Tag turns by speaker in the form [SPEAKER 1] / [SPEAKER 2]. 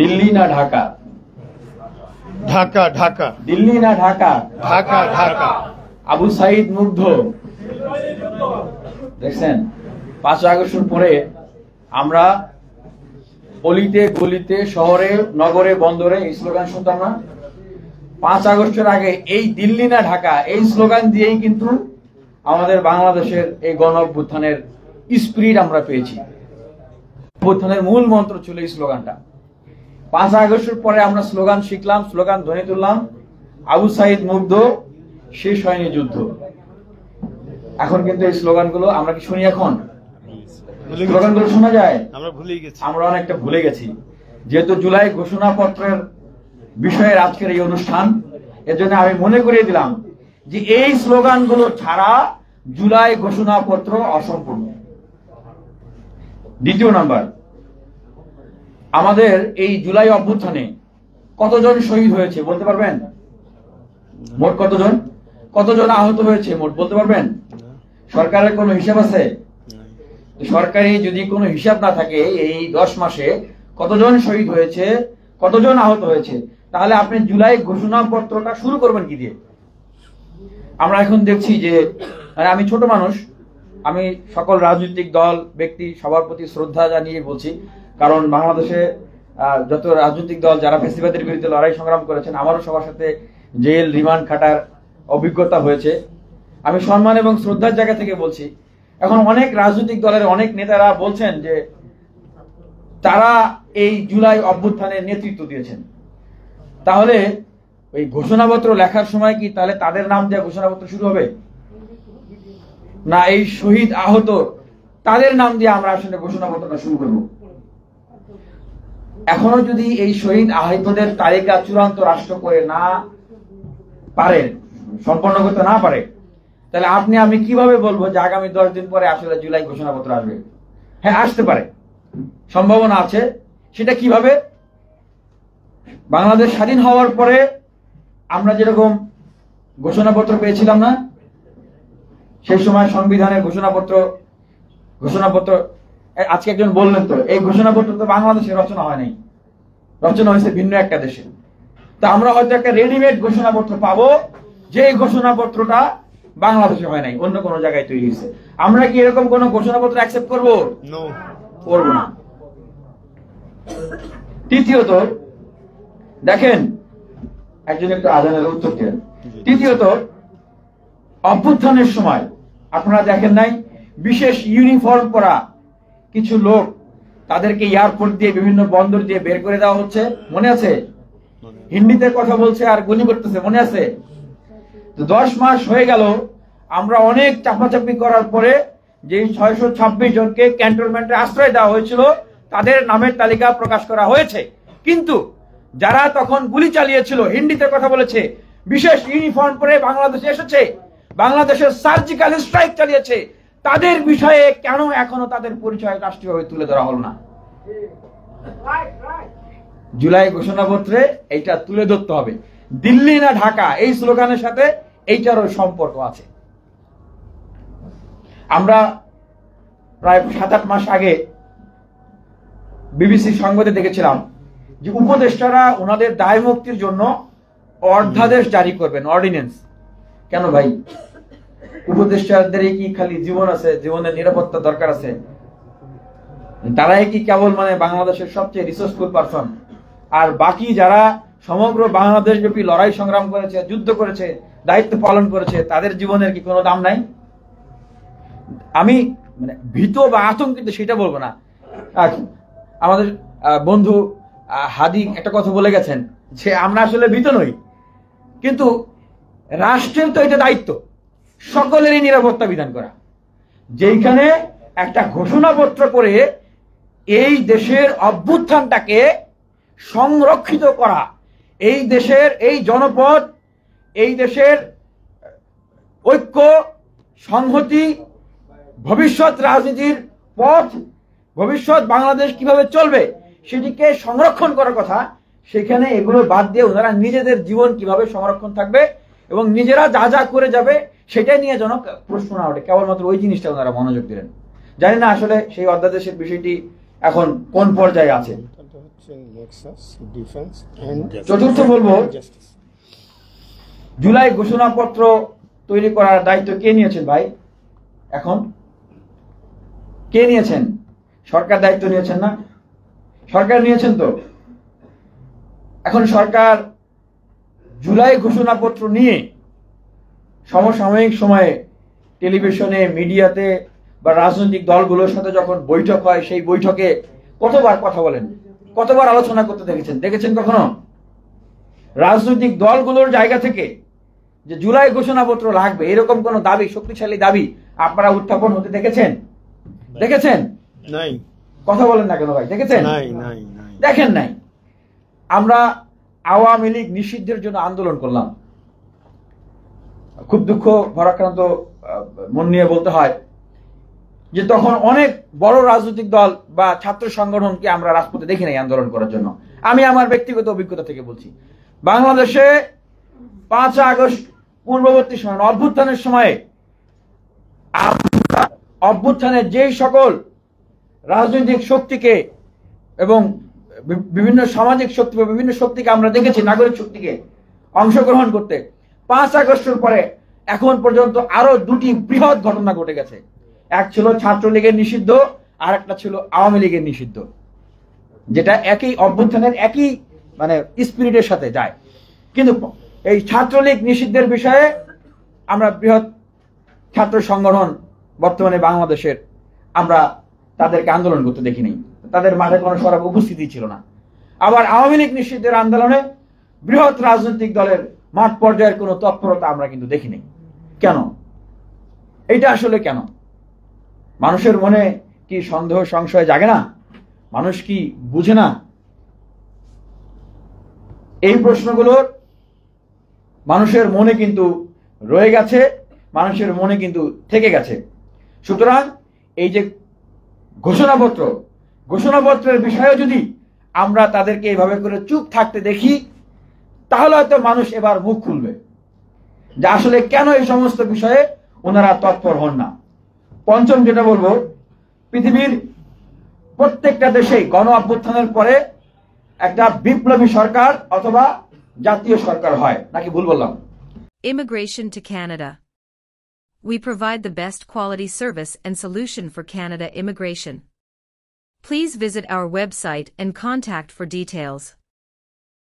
[SPEAKER 1] দিল্লি না ঢাকা?
[SPEAKER 2] ঢাকা ঢাকা।
[SPEAKER 1] দিল্লি না ঢাকা?
[SPEAKER 2] ঢাকা ঢাকা।
[SPEAKER 1] আবু সাইদ মুগ্ধ। দেখছেন 5 আগস্টের পরে আমরা অলিতে গলিতে শহরে নগরে বন্দরে এই স্লোগান শুনতাম না? 5 আগস্টের আগে এই দিল্লি না ঢাকা এই স্লোগান দিয়েই কিন্তু আমাদের বাংলাদেশের এই গণ অভ্যুত্থানের স্পিরিট আমরা পেয়েছি। অভ্যুত্থানের মূল মন্ত্র ছিল এই স্লোগানটা। 5 আগস্টের পরে আমরা স্লোগান শিখলাম, স্লোগান ধ্বনি তুললাম, আবু সাইদ মুগ্ধ, শেষ হয়নি যুদ্ধ। এখন কিন্তু এই স্লোগানগুলো আমরা কি শুনি? এখন স্লোগানগুলো শোনা যায়?
[SPEAKER 2] আমরা ভুলে গেছি,
[SPEAKER 1] আমরা অনেকটা ভুলে গেছি। যেহেতু জুলাই ঘোষণাপত্রের বিষয়ের আজকের এই অনুষ্ঠান, এর জন্য আমি মনে করিয়ে দিলাম যে এই স্লোগানগুলো ছাড়া জুলাই ঘোষণাপত্র অসম্পূর্ণ। দ্বিতীয় নাম্বার, আমাদের এই জুলাই অভ্যুত্থানে কতজন শহীদ হয়েছে বলতে পারবেন? মোট কতজন? কতজন আহত হয়েছে মোট বলতে পারবেন? সরকারের কোনো হিসাব আছে? সরকারি যদি কোনো হিসাব না থাকে এই 10 মাসে কতজন শহীদ হয়েছে, কতজন আহত হয়েছে, তাহলে আপনি জুলাই ঘোষণাপত্রটা শুরু করবেন কি দিয়ে? আমরা এখন দেখছি যে, আমি ছোট মানুষ, আমি সকল রাজনৈতিক দল ব্যক্তি সবার প্রতি শ্রদ্ধা জানিয়ে বলছি, কারণ বাংলাদেশে যত রাজনৈতিক দল যারা ফ্যাসিবাদের বিরুদ্ধে লড়াই সংগ্রাম করেছেন, আমারও সবার সাথে জেল রিমান্ড খাটার অভিজ্ঞতা হয়েছে। আমি সম্মান এবং শ্রদ্ধার জায়গা থেকে বলছি। এখন অনেক রাজনৈতিক দলের অনেক নেতারা বলছেন যে তারা এই জুলাই অভ্যুত্থানের নেতৃত্ব দিয়েছেন, তাহলে ওই ঘোষণাপত্র লেখার সময় কি তাহলে তাদের নাম দিয়ে ঘোষণাপত্র শুরু হবে, না এই শহীদ আহত তাদের নাম দিয়ে আমরা আসলে ঘোষণাপত্রটা শুরু করব? এখনো যদি এই শহীদ আহতদের তালিকা চূড়ান্ত রাষ্ট্র করে না পারে, সম্পন্ন করতে না পারে, তাহলে আপনি আমি কিভাবে বলবো যে আগামী 10 দিন পরে আসলে জুলাই ঘোষণাপত্র আসবে? হ্যাঁ, আসতে পারে, সম্ভাবনা আছে। সেটা কিভাবে? বাংলাদেশ স্বাধীন হওয়ার পরে আমরা যেরকম ঘোষণাপত্র পেয়েছিলাম না, সেই সময় সংবিধানের ঘোষণাপত্র আজকে একজন বললেন তো এই ঘোষণাপত্র তো বাংলাদেশে রচনা হয় নাই, রচনা হয়েছে ভিন্ন একটা দেশে। তা আমরা হয়তো একটা রেডিমেড ঘোষণাপত্র পাবো, যে ঘোষণাপত্রটা বাংলাদেশে হয় নাই, অন্য কোনো জায়গায় তৈরি হয়েছে। আমরা কি এরকম কোন ঘোষণাপত্র অ্যাকসেপ্ট করবো? করবো না। তৃতীয়ত দেখেন, একজন একটু আজানের উত্তর দেন। তৃতীয়ত, অভ্যুত্থানের সময় আপনারা দেখেন নাই বিশেষ ইউনিফর্ম পরা কিছু লোক, তাদেরকে এয়ারপোর্ট দিয়ে বিভিন্ন বন্দর দিয়ে বের করে দেওয়া হচ্ছে, মনে আছে? হিন্দিতে কথা বলছে আর গুলি করতেছে, মনে আছে? 10 মাস হয়ে গেল, আমরা অনেক চাপাচাপি করার পরে যে 626 জনকে ক্যান্টনমেন্টে আশ্রয় দেওয়া হয়েছিল তাদের নামের তালিকা প্রকাশ করা হয়েছে, কিন্তু যারা তখন গুলি চালিয়েছিল, হিন্দিতে কথা বলেছে, বিশেষ ইউনিফর্ম পরে বাংলাদেশে এসেছে, বাংলাদেশের সার্জিক্যাল স্ট্রাইক চালিয়েছে, তাদের বিষয়ে কেন এখনো তাদের পরিচয় রাষ্ট্রীয়ভাবে তুলে ধরা হলো না? জুলাই ঘোষণাপত্রে এইটা তুলে ধরতে হবে। দিল্লি না ঢাকা এই স্লোগানের সাথে এইটারও সম্পর্ক আছে। আমরা প্রায় 7-8 মাস আগে বিবিসি সংবাদে দেখেছিলাম যে উপদেষ্টারা ওনাদের দায় মুক্তির জন্য অর্ধাদেশ জারি করবেন, অর্ডিন্যান্স। কেন ভাই? উপদেষ্টাদের কি খালি জীবন আছে, জীবনের নিরাপত্তা দরকার আছে? তারাই কি কেবল বাংলাদেশের সবচেয়ে রিসোর্সফুল পারসন? আর বাকি যারা সমগ্র বাংলাদেশ ব্যাপী লড়াই সংগ্রাম করেছে, যুদ্ধ করেছে, দায়িত্ব পালন করেছে, তাদের জীবনের কি কোনো দাম নাই? আমি ভীত বা আতঙ্কিত সেটা বলবো না। আমাদের বন্ধু হাদি একটা কথা বলে গেছেন যে আমরা আসলে ভীত নই, কিন্তু রাষ্ট্রের তো এটা দায়িত্ব সকলেরই নিরাপত্তা বিধান করা। যেখানে একটা ঘোষণাপত্র করে এই দেশের অভ্যুত্থানটাকে সংরক্ষিত করা, এই দেশের এই জনপদ, এই দেশের ঐক্য সংহতি, ভবিষ্যৎ রাজনীতির পথ, ভবিষ্যৎ বাংলাদেশ কিভাবে চলবে সেটিকে সংরক্ষণ করার কথা, সেখানে এগুলো বাদ দিয়ে ওনারা নিজেদের জীবন কিভাবে সংরক্ষণ থাকবে এবং নিজেরা যা যা করে যাবে সেটাই নিয়ে যেন প্রশ্ন না ওঠে, কেবলমাত্র ওই জিনিসটা ওনারা মনোযোগ দিলেন। জানি না আসলে সেই অধ্যাদেশের বিষয়টি এখন কোন পর্যায়ে আছে।
[SPEAKER 2] এটা হচ্ছে নেক্সাস ডিফেন্স এন্ড
[SPEAKER 1] চতুর্থ বলবো,
[SPEAKER 2] জাস্টিস।
[SPEAKER 1] জুলাই ঘোষণাপত্র তৈরি করার দায়িত্ব কে নিয়েছেন ভাই? এখন কে নিয়েছেন? সরকার দায়িত্ব নিয়েছেন না? সরকার নিয়েছেন তো। এখন সরকার জুলাই ঘোষণাপত্র নিয়ে সমসাময়িক সময়ে টেলিভিশনে, মিডিয়াতে বা রাজনৈতিক দলগুলোর সাথে যখন বৈঠক হয়, সেই বৈঠকে কতবার কথা বলেন, কতবার আলোচনা করতে দেখেছেন কখনো? রাজনৈতিক দলগুলোর জায়গা থেকে যে জুলাই ঘোষণাপত্র লাগবে এরকম কোন দাবি, শক্তিশালী দাবি আপনারা উত্থাপন হতে দেখেছেন?
[SPEAKER 2] নাই।
[SPEAKER 1] কথা বলেন না কেন ভাই? দেখেছেন?
[SPEAKER 2] নাই।
[SPEAKER 1] দেখেন নাই। আমরা আওয়ামী লীগ নিষিদ্ধের জন্য আন্দোলন করলাম। খুব দুঃখ ভারাক্রান্ত মন নিয়ে বলতে হয় যে তখন অনেক বড় রাজনৈতিক দল বা ছাত্র সংগঠনকে আমরা রাজপথে দেখি নাই আন্দোলন করার জন্য। আমি আমার ব্যক্তিগত অভিজ্ঞতা থেকে বলছি, বাংলাদেশে 5 আগস্ট পূর্ববর্তী সময় অভ্যুত্থানের সময়ে অভ্যুত্থানের যেই সকল রাজনৈতিক শক্তিকে এবং বিভিন্ন সামাজিক শক্তি বা বিভিন্ন শক্তিকে আমরা দেখেছি, নাগরিক শক্তিকে অংশগ্রহণ করতে, 5 আগস্টের পরে এখন পর্যন্ত আরো 2টি বৃহৎ ঘটনা ঘটে গেছে। এক ছিল ছাত্রলীগের নিষিদ্ধ, আর একটা ছিল আওয়ামী লীগের নিষিদ্ধ, যেটা একই অভ্যুত্থানের একই মানে স্পিরিটের সাথে যায়। কিন্তু এই ছাত্রলীগ নিষিদ্ধের বিষয়ে আমরা বৃহৎ ছাত্র সংগঠন বর্তমানে বাংলাদেশের আমরা তাদেরকে আন্দোলন করতে দেখিনি, তাদের মাঠে কোনো সরব উপস্থিতি ছিল না। আবার আওয়ামী লীগ নিষিদ্ধের আন্দোলনে বৃহৎ রাজনৈতিক দলের মাঠ পর্যায়ের কোনো তৎপরতা আমরা কিন্তু দেখিনি। কেন? এইটা আসলে কেন? মানুষের মনে কি সন্দেহ সংশয় জাগে না? মানুষ কি বুঝে না? এই প্রশ্নগুলোর মানুষের মনে কিন্তু রয়ে গেছে, মানুষের মনে কিন্তু থেকে গেছে। সুতরাং এই যে ঘোষণাপত্রের বিষয়ে যদি আমরা তাদেরকে এইভাবে করে চুপ থাকতে দেখি, তাহলে হয়তো মানুষ এবার মুখ খুলবে যে আসলে কেন এই সমস্ত বিষয়ে ওনারা তৎপর হন না। পঞ্চম যেটা বলবো, পৃথিবীর প্রত্যেকটা দেশেই গণ অভ্যুত্থানের পরে একটা বিপ্লবী সরকার অথবা জাতীয় সরকার হয়, নাকি ভুল বললাম?
[SPEAKER 3] Immigration to Canada. We provide the best quality service and solution for Canada immigration. Please visit our website and contact for details.